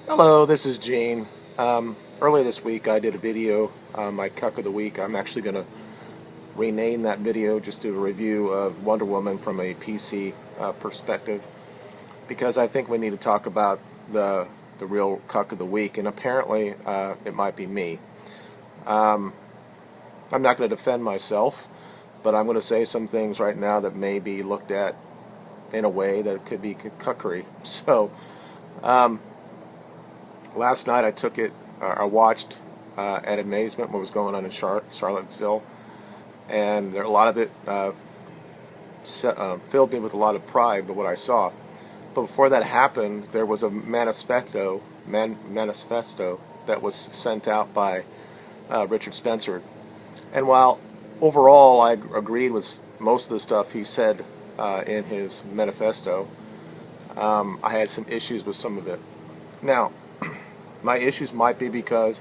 Hello, this is Gene. Earlier this week I did a video on my Cuck of the Week. I'm actually going to rename that video just to a review of Wonder Woman from a PC perspective, because I think we need to talk about the real Cuck of the Week, and apparently it might be me. Um, I'm not going to defend myself, but I'm going to say some things right now that may be looked at in a way that could be cuckery. So, um, last night I watched at amazement what was going on in Charlottesville, and a lot of it filled me with a lot of pride with what I saw. But before that happened, there was a manifesto that was sent out by Richard Spencer. And while overall I agreed with most of the stuff he said in his manifesto, I had some issues with some of it. Now, my issues might be because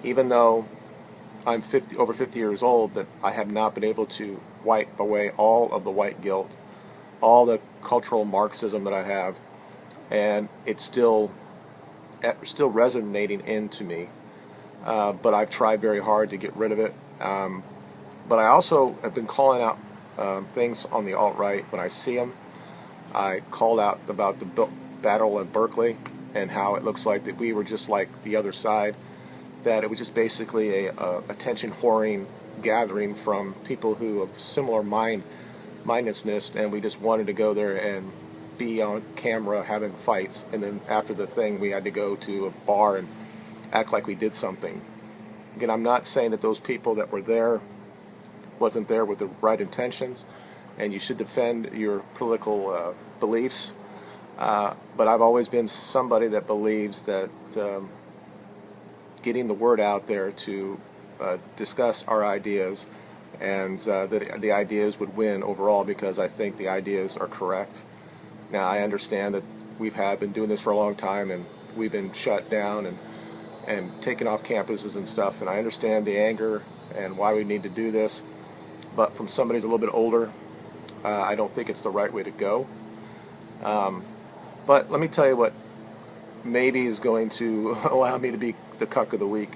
even though I'm over 50 years old, that I have not been able to wipe away all of the white guilt, all the cultural Marxism that I have, and it's still resonating into me. But I've tried very hard to get rid of it. But I also have been calling out things on the alt-right when I see them. I called out about the battle at Berkeley and how it looks like that we were just like the other side, that it was just basically a attention whoring gathering from people who of similar mindedness, and we just wanted to go there and be on camera having fights, and then after the thing we had to go to a bar and act like we did something. Again, I'm not saying that those people that were there wasn't there with the right intentions, and you should defend your political beliefs. But I've always been somebody that believes that getting the word out there to discuss our ideas, and that the ideas would win overall, because I think the ideas are correct. Now, I understand that been doing this for a long time, and we've been shut down and taken off campuses and stuff, and I understand the anger and why we need to do this. But from somebody who's a little bit older, I don't think it's the right way to go. But let me tell you what maybe is going to allow me to be the Cuck of the Week.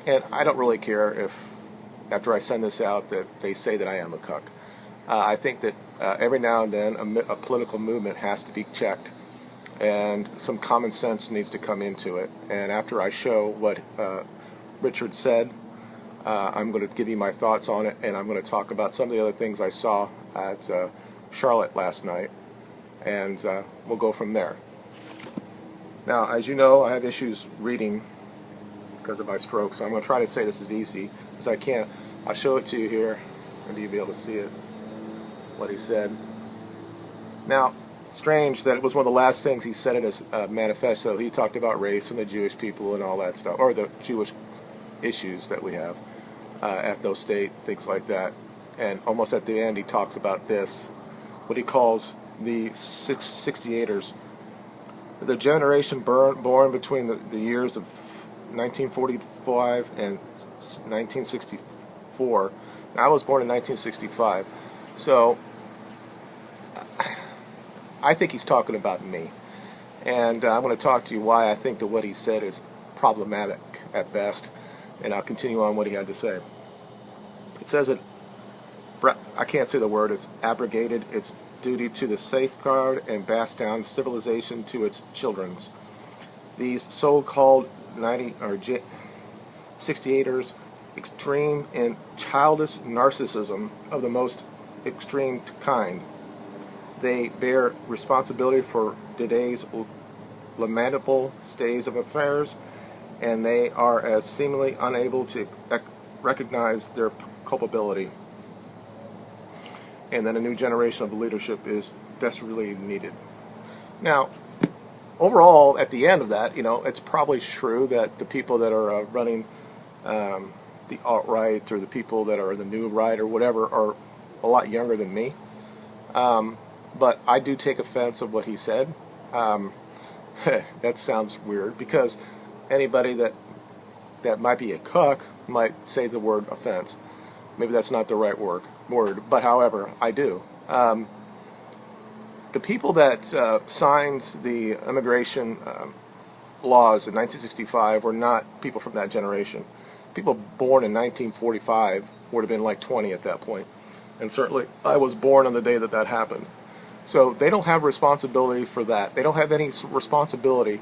And I don't really care if, after I send this out, that they say that I am a cuck. I think that every now and then a political movement has to be checked, and some common sense needs to come into it. And after I show what Richard said, I'm going to give you my thoughts on it, and I'm going to talk about some of the other things I saw at Charlotte last night, and we'll go from there. Now, as you know, I have issues reading because of my stroke, so I'm going to try to say this as easy as I can. I'll show it to you here. Maybe you'll be able to see it, what he said. Now, strange that it was one of the last things he said in his manifesto. He talked about race and the Jewish people and all that stuff, or the Jewish issues that we have, ethno-state, things like that. And almost at the end, he talks about this, what he calls the 68ers, the generation born between the years of 1945 and 1964. I was born in 1965, so I think he's talking about me. And I'm going to talk to you why I think that what he said is problematic at best, and I'll continue on what he had to say. It says that, I can't say the word, it's abrogated its duty to the safeguard and pass down civilization to its children's. These so-called 68ers, extreme and childish narcissism of the most extreme kind. They bear responsibility for today's lamentable state of affairs, and they are as seemingly unable to recognize their culpability. And then a new generation of leadership is desperately needed. Now, overall, at the end of that, it's probably true that the people that are running the alt-right, or the people that are the new right or whatever, are a lot younger than me. But I do take offense of what he said. That sounds weird, because anybody that might be a cuck might say the word offense. Maybe that's not the right word, but however, I do. The people that signed the immigration laws in 1965 were not people from that generation. People born in 1945 would have been like 20 at that point. And certainly I was born on the day that that happened. So they don't have responsibility for that. They don't have any responsibility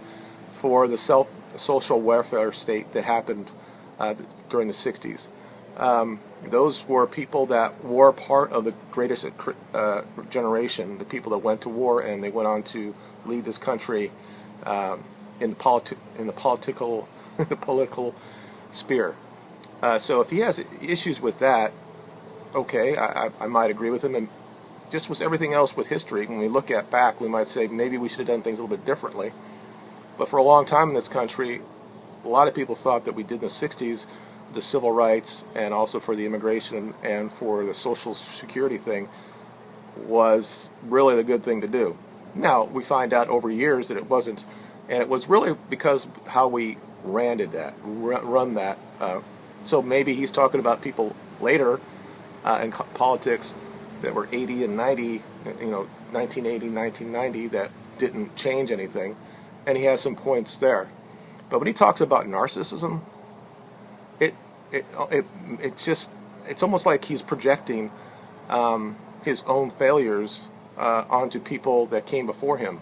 for the social welfare state that happened during the 60s. Those were people that were part of the greatest generation, the people that went to war and they went on to lead this country in the political sphere. So if he has issues with that, okay, I might agree with him. And just with everything else with history, when we look at back, we might say maybe we should have done things a little bit differently. But for a long time in this country, a lot of people thought that we did in the 60s, the civil rights and also for the immigration and for the social security thing was really the good thing to do. Now, we find out over years that it wasn't, and it was really because how we run that. So maybe he's talking about people later in politics that were 80 and 90, 1980, 1990, that didn't change anything, and he has some points there. But when he talks about narcissism, it's almost like he's projecting his own failures onto people that came before him.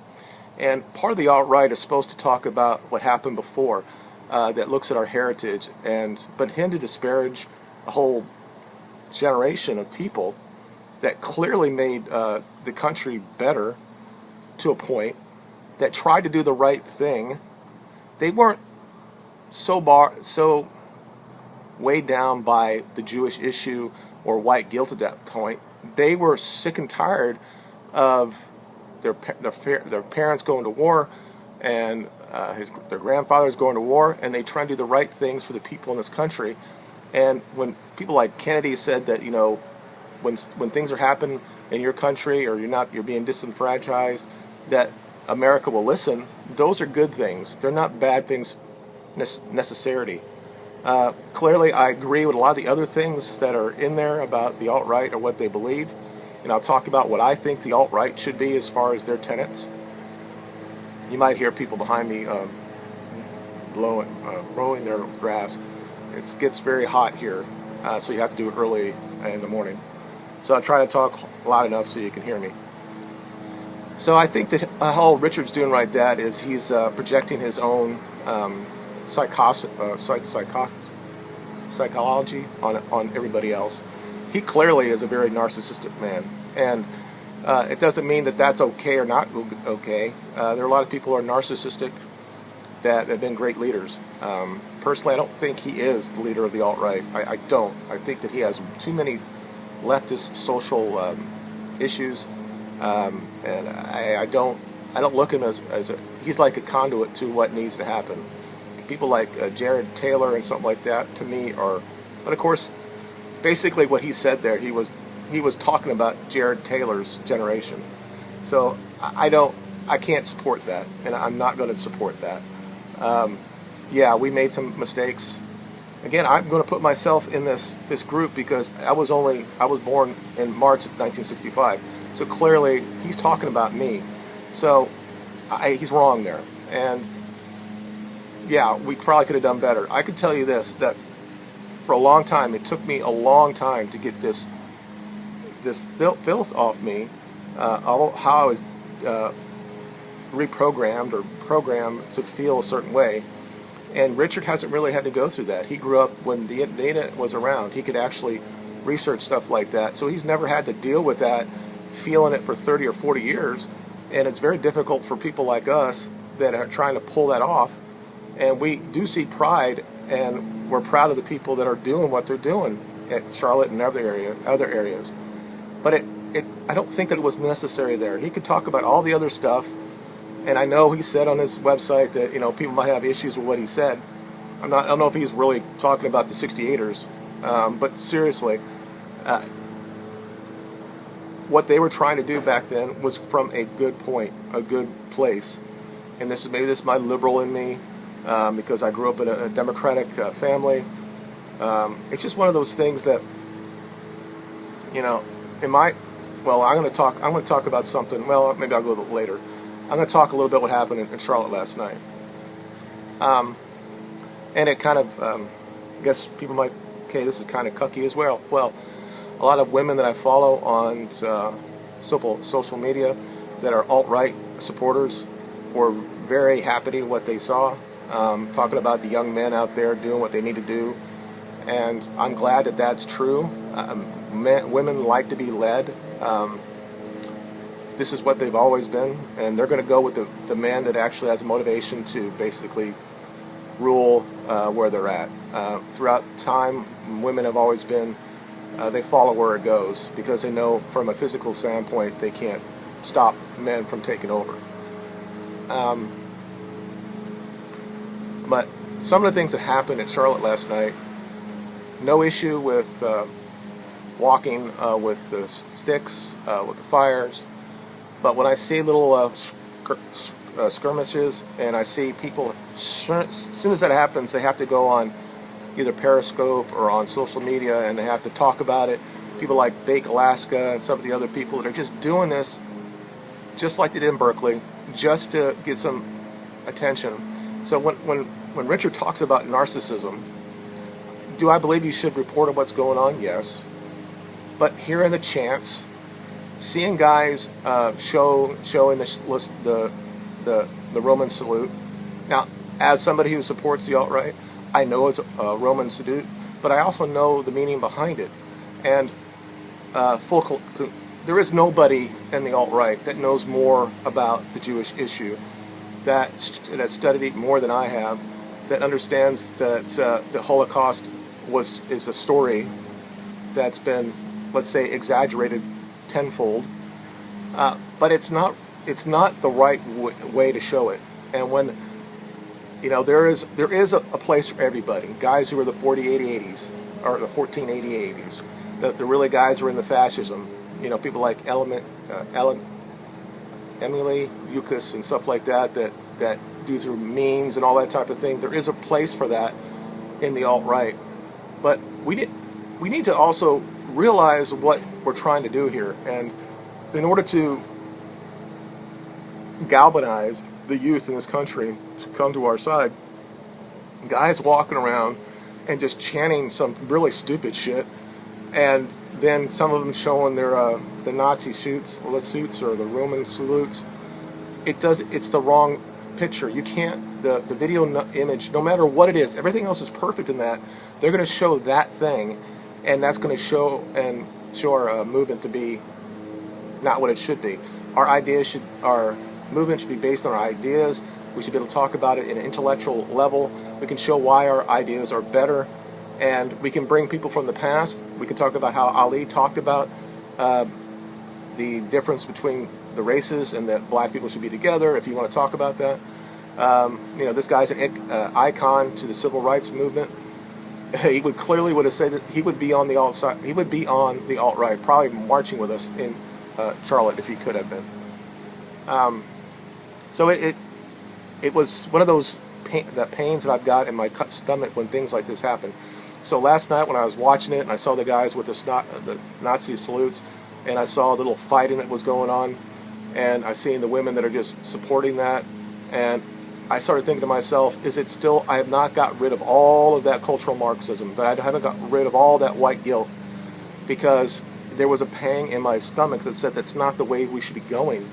And part of the alt-right is supposed to talk about what happened before, that looks at our heritage, but him to disparage a whole generation of people that clearly made the country better to a point, that tried to do the right thing. They weren't so weighed down by the Jewish issue or white guilt at that point. They were sick and tired of their parents going to war and their grandfathers going to war, and they try to do the right things for the people in this country. And when people like Kennedy said that, when things are happening in your country or you're being disenfranchised, that America will listen, those are good things. They're not bad things necessarily. Clearly, I agree with a lot of the other things that are in there about the alt-right or what they believe. And I'll talk about what I think the alt-right should be as far as their tenets. You might hear people behind me mowing their grass. It gets very hot here, so you have to do it early in the morning. So I try to talk loud enough so you can hear me. So I think that all Richard's doing right that is he's projecting his own psychology on everybody else. He clearly is a very narcissistic man, and it doesn't mean that that's okay or not okay. There are a lot of people who are narcissistic that have been great leaders. Personally, I don't think he is the leader of the alt-right. I don't. I think that he has too many leftist social issues, and I don't look at him as he's like a conduit to what needs to happen. People like Jared Taylor and something like that, to me, are. But of course, basically what he said there, he was talking about Jared Taylor's generation. So I can't support that, and I'm not going to support that. Yeah, we made some mistakes. Again, I'm going to put myself in this group because I was born in March of 1965. So clearly, he's talking about me. So he's wrong there. And yeah, we probably could have done better. I could tell you this, that for a long time, it took me a long time to get this filth off me, how I was reprogrammed or programmed to feel a certain way. And Richard hasn't really had to go through that. He grew up when the internet was around. He could actually research stuff like that. So he's never had to deal with that, feeling it for 30 or 40 years. And it's very difficult for people like us that are trying to pull that off. And we do see pride, and we're proud of the people that are doing what they're doing at Charlotte and other areas. But I don't think that it was necessary there. He could talk about all the other stuff. And I know he said on his website that people might have issues with what he said. I don't know if he's really talking about the 68ers, but seriously, what they were trying to do back then was from a good point, a good place. And this is my liberal in me, because I grew up in a Democratic family. It's just one of those things that I'm going to talk about something. Well, maybe I'll go later. I'm going to talk a little bit what happened in Charlotte last night. And it kind of, I guess people might, okay, this is kind of cucky as well. Well, a lot of women that I follow on social media that are alt-right supporters were very happy with what they saw, talking about the young men out there doing what they need to do. And I'm glad that that's true. Women like to be led. This is what they've always been, and they're going to go with the man that actually has motivation to basically rule where they're at. Throughout time, women have always been, they follow where it goes because they know from a physical standpoint they can't stop men from taking over. But some of the things that happened in Charlotte last night, no issue with walking with the sticks, with the fires, but when I see little skirmishes and I see people, as soon as that happens, they have to go on either Periscope or on social media and they have to talk about it. People like Bake Alaska and some of the other people that are just doing this just like they did in Berkeley, just to get some attention. So when Richard talks about narcissism, do I believe you should report on what's going on? Yes. But hearing the chants, seeing guys showing the Roman salute. Now, as somebody who supports the alt-right, I know it's a Roman salute, but I also know the meaning behind it. And there is nobody in the alt-right that knows more about the Jewish issue, that studied it more than I have, that understands that the Holocaust is a story that's been, let's say, exaggerated tenfold, but it's not the right way to show it. And when there is a place for everybody. Guys who are the 40-80-80s or the 1480-80s, the really guys who are in the fascism. People like Emily Cucks and stuff like that do through memes and all that type of thing. There is a place for that in the alt-right, but we need to also realize what we're trying to do here, and in order to galvanize the youth in this country to come to our side, guys walking around and just chanting some really stupid shit, and then some of them showing their the Nazi suits or the Roman salutes. It's the wrong picture. You can't, the video image, no matter what it is, everything else is perfect in that. They're going to show that thing, and that's going to show our movement to be not what it should be. Our movement should be based on our ideas. We should be able to talk about it in an intellectual level. We can show why our ideas are better, and we can bring people from the past. We can talk about how Ali talked about the difference between the races and that black people should be together, if you want to talk about that. This guy's an icon to the civil rights movement. He would have said that he would be on the alt-side. He would be on the alt-right, probably marching with us in Charlotte if he could have been. So it was one of those pains that I've got in my stomach when things like this happen. So last night when I was watching it and I saw the guys with the Nazi salutes, and I saw a little fighting that was going on, and I seen the women that are just supporting that, and I started thinking to myself, I have not got rid of all of that cultural Marxism, that I haven't got rid of all that white guilt, because there was a pang in my stomach that said that's not the way we should be going.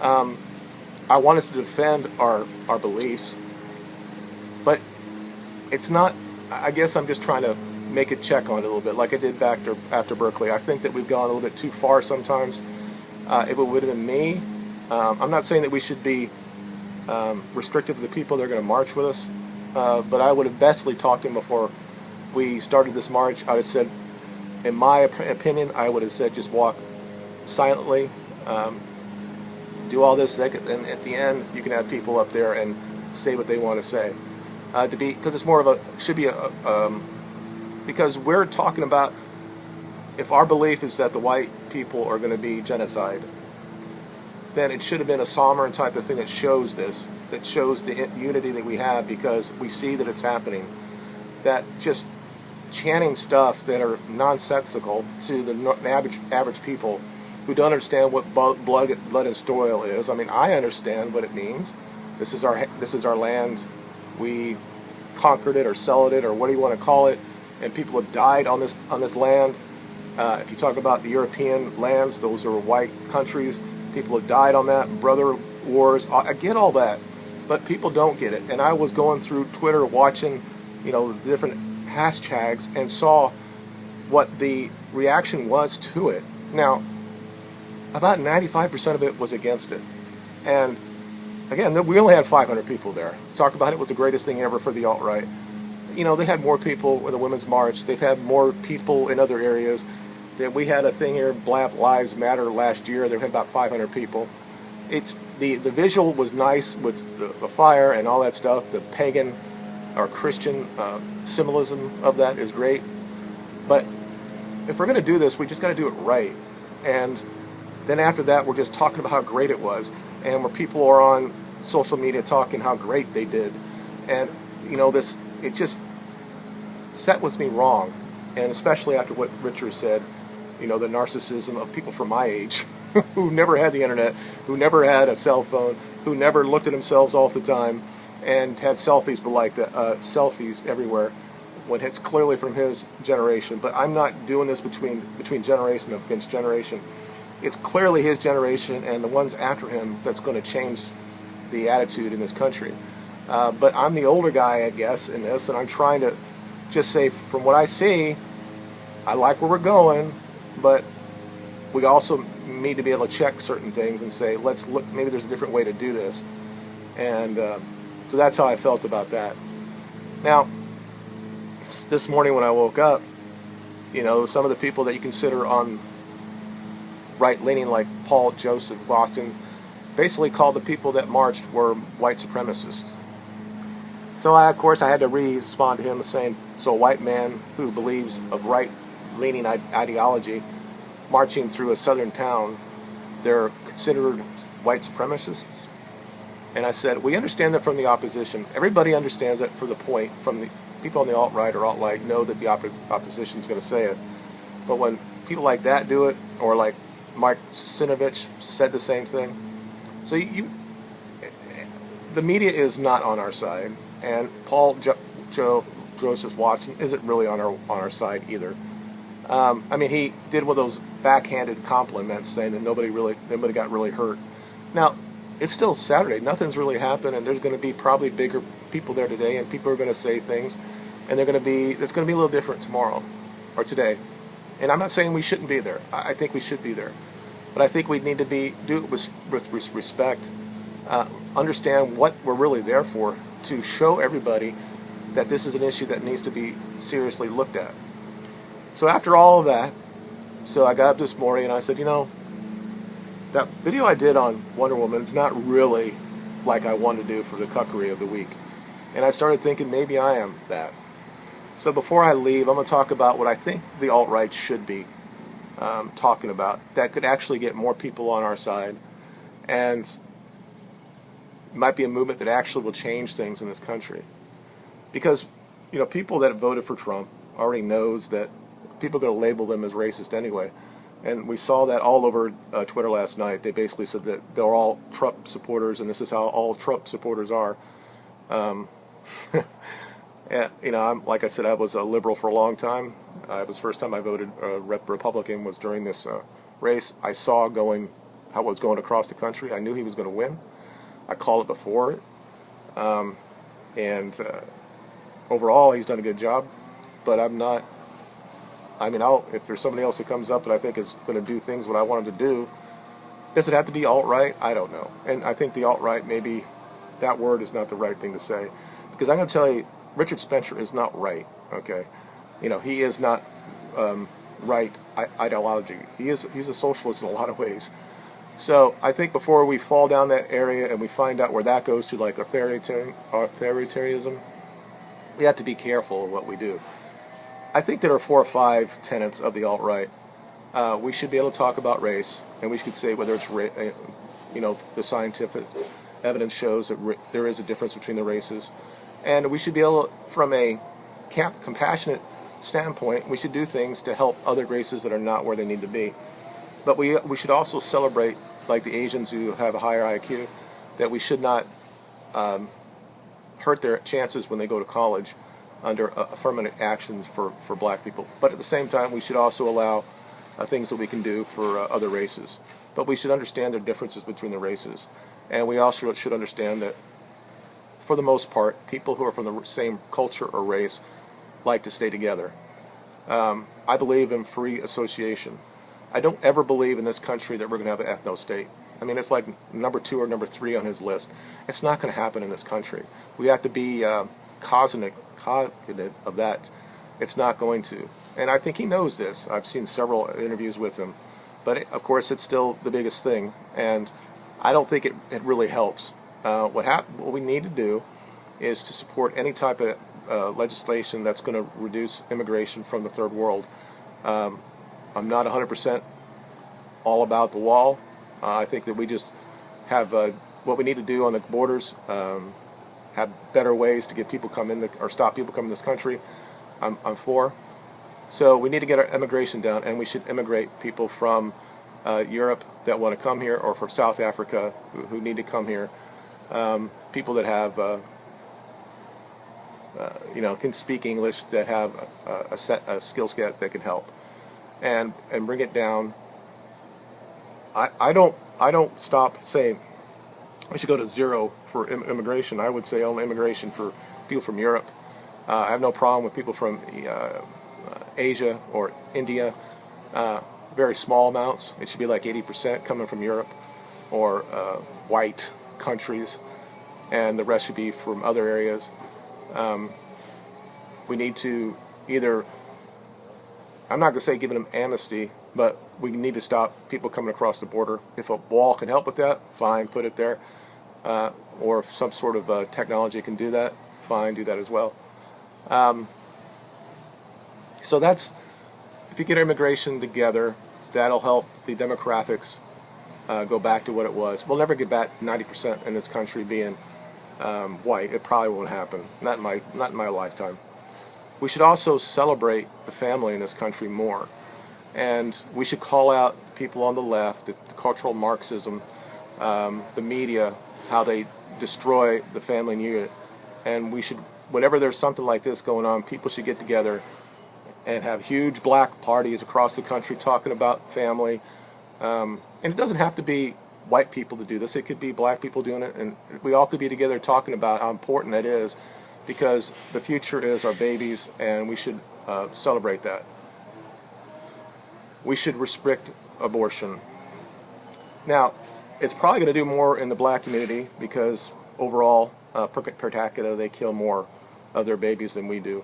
I want us to defend our beliefs, but it's not, I guess I'm just trying to make a check on it a little bit, like I did back after Berkeley. I think that we've gone a little bit too far sometimes. If it would have been me, I'm not saying that we should be restrictive to the people that are going to march with us, but I would have bestly talked to them before we started this march. I would have said, in my opinion, I would have said just walk silently, do all this, and at the end you can have people up there and say what they want to say. Because it's more of because we're talking about, if our belief is that the white people are going to be genocide, then it should have been a Sommer type of thing that shows this, that shows the unity that we have, because we see that it's happening. That just chanting stuff that are nonsensical to the average people who don't understand what blood and soil is. I mean, I understand what it means. This is our land. We conquered it or settled it or what do you want to call it, and people have died on this land. If you talk about the European lands, those are white countries. People have died on that, brother wars. I get all that, but people don't get it. And I was going through Twitter watching, the different hashtags and saw what the reaction was to it. Now, about 95% of it was against it. And again, we only had 500 people there. Talk about it was the greatest thing ever for the alt-right. They had more people with the Women's March. They've had more people in other areas. We had a thing here, Black Lives Matter, last year. There had about 500 people. It's the visual was nice with the fire and all that stuff. The pagan or Christian symbolism of that is great. But if we're going to do this, we just got to do it right. And then after that, we're just talking about how great it was. And where people are on social media talking how great they did. And, it just set with me wrong. And especially after what Richard said, the narcissism of people from my age who never had the internet, who never had a cell phone, who never looked at themselves all the time and had selfies, but like selfies everywhere when it's clearly from his generation. But I'm not doing this between generation against generation. It's clearly his generation and the ones after him that's going to change the attitude in this country. But I'm the older guy, I guess, in this, and I'm trying to just say, from what I see, I like where we're going, but we also need to be able to check certain things and say, let's look, maybe there's a different way to do this. And so that's how I felt about that. Now, this morning when I woke up, some of the people that you consider on right-leaning, like Paul Joseph Boston, basically called the people that marched were white supremacists. So I had to respond to him saying, so a white man who believes of right-leaning ideology marching through a southern town, they're considered white supremacists? And I said, we understand that from the opposition. Everybody understands that for the point. From the people on the alt-right or alt-right know that the opposition is going to say it. But when people like that do it, or like Mike Sinovich said the same thing. So the media is not on our side, and Paul Joseph Watson isn't really on our side either. He did one of those backhanded compliments saying that nobody got really hurt. Now, it's still Saturday. Nothing's really happened, and there's going to be probably bigger people there today, and people are going to say things, and it's going to be a little different tomorrow or today. And I'm not saying we shouldn't be there. I think we should be there, but I think we need to do it with respect. Understand what we're really there for, to show everybody that this is an issue that needs to be seriously looked at. So after all of that, I got up this morning and I said, that video I did on Wonder Woman is not really like I wanted to do for the cuckery of the week. And I started thinking maybe I am that. So before I leave, I'm going to talk about what I think the alt-right should be talking about that could actually get more people on our side, and it might be a movement that actually will change things in this country. Because, people that voted for Trump already knows that people are going to label them as racist anyway. And we saw that all over Twitter last night. They basically said that they're all Trump supporters, and this is how all Trump supporters are. Yeah, like I said, I was a liberal for a long time. It was the first time I voted Republican was during this race. I saw how it was going across the country. I knew he was going to win. I called it before it. And overall, he's done a good job. But I'm not. If there's somebody else that comes up that I think is going to do things what I want him to do, does it have to be alt-right? I don't know. And I think the alt-right, maybe that word is not the right thing to say. Because I'm going to tell you, Richard Spencer is not right, okay? He is not right ideology. He's a socialist in a lot of ways. So I think before we fall down that area and we find out where that goes to, like authoritarianism, we have to be careful of what we do. I think there are 4 or 5 tenets of the alt-right. We should be able to talk about race, and we should say whether it's, the scientific evidence shows that there is a difference between the races. And we should be able, from a compassionate standpoint, we should do things to help other races that are not where they need to be. But we should also celebrate, like the Asians who have a higher IQ, that we should not hurt their chances when they go to college under affirmative actions for black people. But at the same time, we should also allow things that we can do for other races. But we should understand the differences between the races. And we also should understand that, for the most part, people who are from the same culture or race like to stay together. I believe in free association. I don't ever believe in this country that we're going to have an ethno-state. I mean, it's like number 2 or number 3 on his list. It's not going to happen in this country. We have to be cognizant of that. It's not going to. And I think he knows this. I've seen several interviews with him. But, of course, it's still the biggest thing. And I don't think it really helps. What we need to do is to support any type of legislation that's going to reduce immigration from the third world. I'm not 100% all about the wall. I think that we just have what we need to do on the borders, have better ways to get people come in or stop people coming to this country. I'm for. So we need to get our immigration down, and we should immigrate people from Europe that want to come here, or from South Africa who need to come here. People that have, can speak English, that have a skill set that can help, and bring it down. I don't stop saying we should go to zero for immigration. I would say only immigration for people from Europe. I have no problem with people from Asia or India. Very small amounts. It should be like 80% coming from Europe or white countries, and the rest should be from other areas. We need to either, I'm not going to say giving them amnesty, but we need to stop people coming across the border. If a wall can help with that, fine, put it there. Or if some sort of technology can do that, fine, do that as well. So that's, if you get immigration together, that'll help the demographics go back to what it was. We'll never get back 90% in this country being white. It probably won't happen. Not in my lifetime. We should also celebrate the family in this country more. And we should call out people on the left, the cultural Marxism, the media, how they destroy the family unit. And we should, whenever there's something like this going on, people should get together and have huge black parties across the country talking about family. And it doesn't have to be white people to do this. It could be black people doing it. And we all could be together talking about how important that is, because the future is our babies, and we should celebrate that. We should restrict abortion. Now, it's probably going to do more in the black community, because overall, per capita, they kill more of their babies than we do.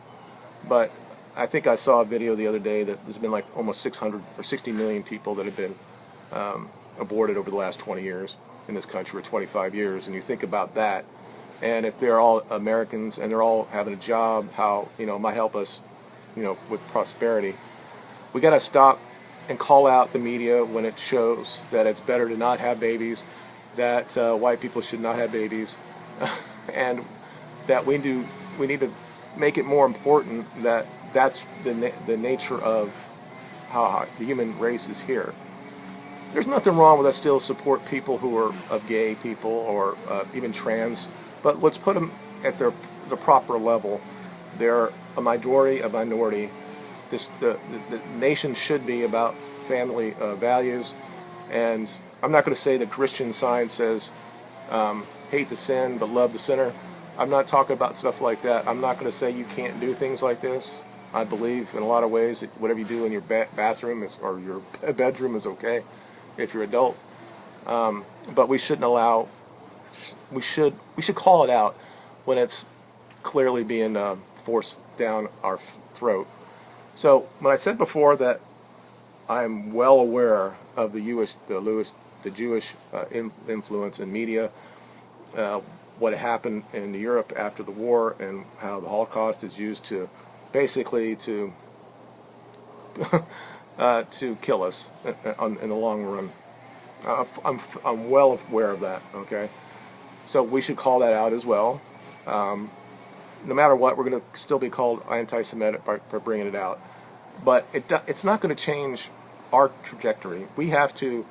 But I think I saw a video the other day that there's been like almost 600 or 60 million people that have been aborted over the last 20 years in this country, or 25 years. And you think about that, and if they're all Americans and they're all having a job, how it might help us, with prosperity. We got to stop and call out the media when it shows that it's better to not have babies, that white people should not have babies, and that we need to make it more important that that's the nature of how the human race is here. There's nothing wrong with us still support people who are of gay people, or even trans, but let's put them at the proper level. They're a minority. The nation should be about family values, and I'm not going to say the Christian Science says hate the sin but love the sinner. I'm not talking about stuff like that. I'm not going to say you can't do things like this. I believe in a lot of ways that whatever you do in your bathroom or your bedroom is okay if you're adult. But we shouldn't allow. We should call it out when it's clearly being forced down our throat. So when I said before that I'm well aware of the Jewish influence in media, what happened in Europe after the war, and how the Holocaust is used to basically to kill us in the long run. I'm well aware of that. Okay, so we should call that out as well. No matter what, we're going to still be called anti-Semitic for bringing it out, but it's not going to change our trajectory. We have to,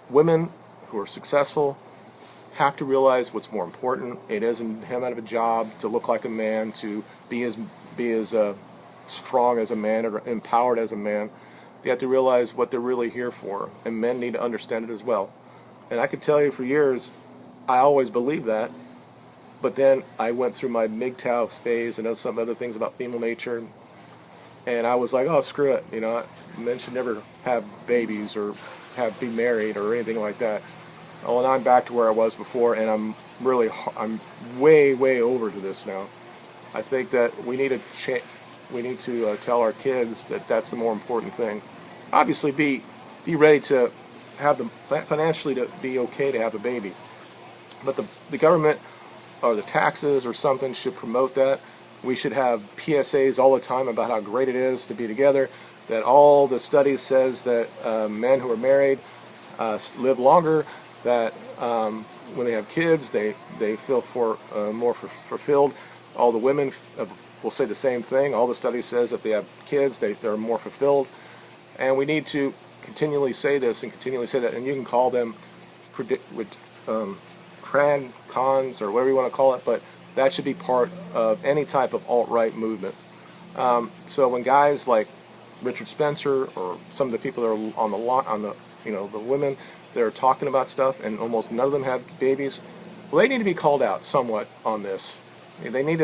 women who are successful, have to realize what's more important. It isn't him out of a job to look like a man, to be as strong as a man or empowered as a man. They have to realize what they're really here for, and men need to understand it as well. And I could tell you for years, I always believed that, but then I went through my MGTOW phase and some other things about female nature, and I was like, oh, screw it, men should never have babies or be married or anything like that. Oh, and I'm back to where I was before, and I'm way over to this now. I think that we need to tell our kids that that's the more important thing. Obviously, be ready to have them financially to be okay to have a baby, but the government or the taxes or something should promote that. We should have PSAs all the time about how great it is to be together. That all the studies says that men who are married live longer. That when they have kids, they feel more fulfilled. All the women will say the same thing. All the studies says if they have kids, they're more fulfilled. And we need to continually say this and continually say that. And you can call them trans cons or whatever you want to call it, but that should be part of any type of alt-right movement. So when guys like Richard Spencer or some of the people that are on the women that are talking about stuff, and almost none of them have babies, well, they need to be called out somewhat on this. They need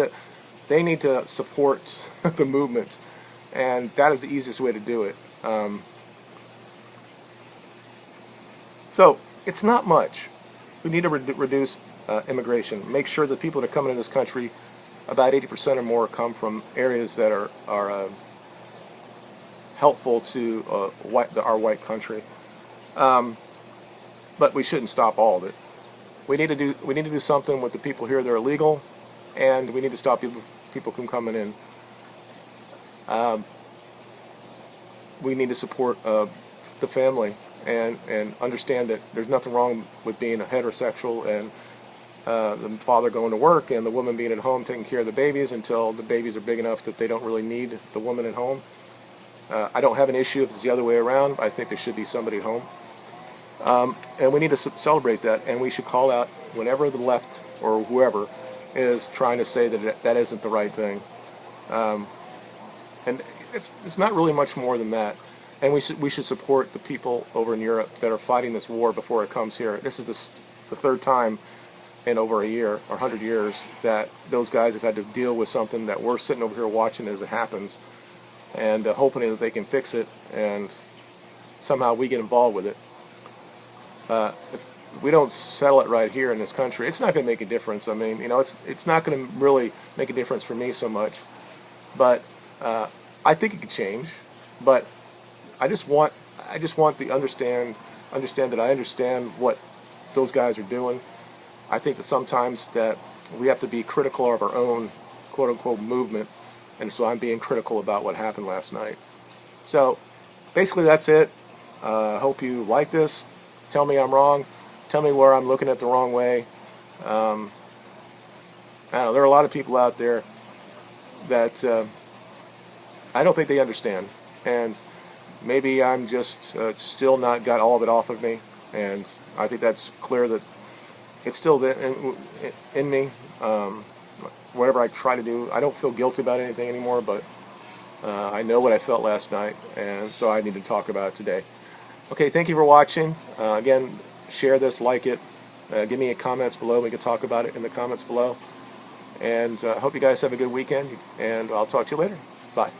to support the movement, and that is the easiest way to do it. So it's not much. We need to reduce immigration. Make sure that people that are coming in this country, about 80% or more, come from areas that are helpful to our white country. But we shouldn't stop all of it. We need to do something with the people here that are illegal, and we need to stop people from coming in. We need to support the family and understand that there's nothing wrong with being a heterosexual and the father going to work and the woman being at home taking care of the babies until the babies are big enough that they don't really need the woman at home. I don't have an issue if it's the other way around. I think there should be somebody at home. And we need to celebrate that, and we should call out whenever the left or whoever is trying to say that that isn't the right thing. And it's not really much more than that. And we should support the people over in Europe that are fighting this war before it comes here. This is the third time in over a year or 100 years that those guys have had to deal with something that we're sitting over here watching as it happens, and hoping that they can fix it and somehow we get involved with it. If we don't settle it right here in this country, it's not going to make a difference. I mean, it's not going to really make a difference for me so much, but I think it could change. But I just want to understand that I understand what those guys are doing. I think that sometimes that we have to be critical of our own quote-unquote movement, and so I'm being critical about what happened last night. So basically that's it. I hope you like this. Tell me I'm wrong. Tell me where I'm looking at the wrong way. I don't know, there are a lot of people out there that I don't think they understand, and maybe I'm just still not got all of it off of me, and I think that's clear that it's still in me. Whatever I try to do, I don't feel guilty about anything anymore, but I know what I felt last night, and so I need to talk about it today. Okay, thank you for watching. Again, share this, like it, give me a comments below. We can talk about it in the comments below. And I hope you guys have a good weekend, and I'll talk to you later. Bye.